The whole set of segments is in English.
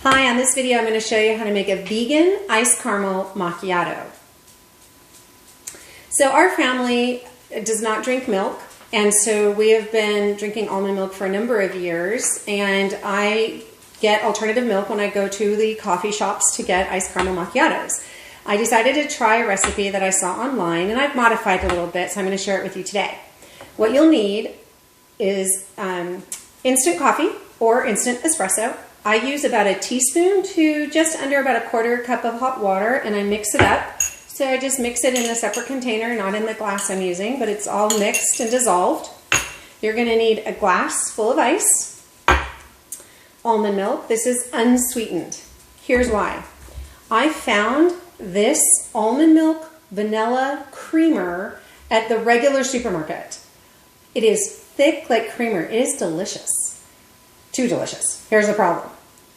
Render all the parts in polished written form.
Hi, on this video I'm going to show you how to make a vegan iced caramel macchiato. So our family does not drink milk, and so we have been drinking almond milk for a number of years, and I get alternative milk when I go to the coffee shops to get iced caramel macchiatos. I decided to try a recipe that I saw online, and I've modified a little bit, so I'm going to share it with you today. What you'll need is instant coffee or instant espresso. I use about a teaspoon to just under about a quarter cup of hot water, and I mix it up. So I just mix it in a separate container, not in the glass I'm using, but it's all mixed and dissolved. You're going to need a glass full of ice, almond milk. This is unsweetened. Here's why. I found this almond milk vanilla creamer at the regular supermarket. It is thick like creamer. It is delicious. Too delicious. Here's the problem.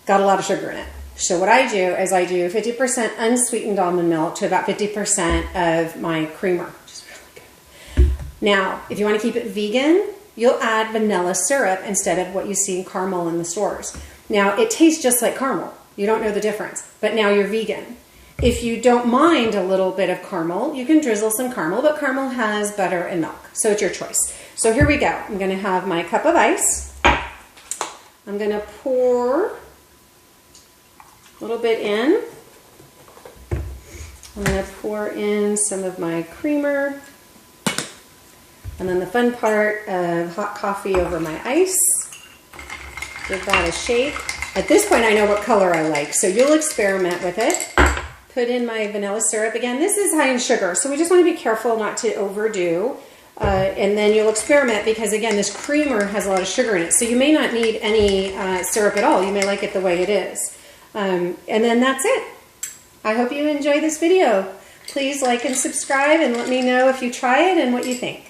Got a lot of sugar in it. So what I do is I do 50% unsweetened almond milk to about 50% of my creamer, which is really good. Now, if you want to keep it vegan, you'll add vanilla syrup instead of what you see in caramel in the stores. Now, it tastes just like caramel. You don't know the difference, but now you're vegan. If you don't mind a little bit of caramel, you can drizzle some caramel, but caramel has butter and milk, so it's your choice. So here we go. I'm going to have my cup of ice. I'm going to pour a little bit in. I'm going to pour in some of my creamer. And then the fun part of hot coffee over my ice. Give that a shake. At this point I know what color I like, so you'll experiment with it. Put in my vanilla syrup. Again, this is high in sugar, so we just want to be careful not to overdo. And then you'll experiment because, again, this creamer has a lot of sugar in it. So you may not need any syrup at all. You may like it the way it is. And then that's it. I hope you enjoy this video. Please like and subscribe and let me know if you try it and what you think.